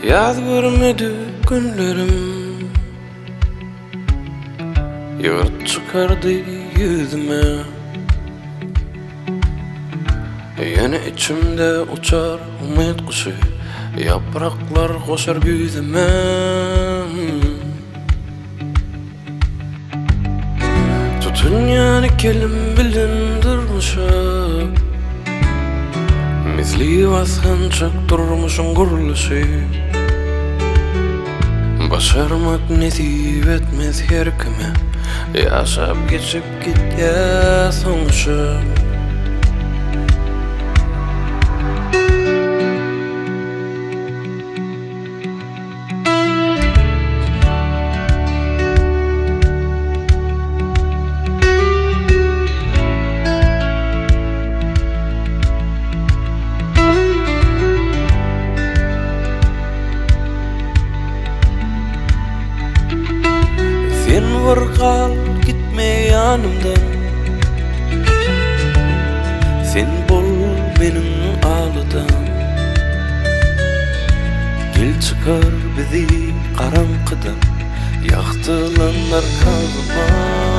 Yaz görmedi günlerim, yığırt çıkardı yüzüme. Yine içimde uçar umut kuşu, yapraklar koşar güzüme. Tutun yani kelim bilindirmişa, misli vashançak durmuşun guruluşu. Başarmak nesip etmez her kime, yaşap geçip git ya sonuçta. Sen vargal gitme yanımdan, sen bol benim ağlıdan. Gel çıkar bizi karanlıktan, yaktılanlar kalma.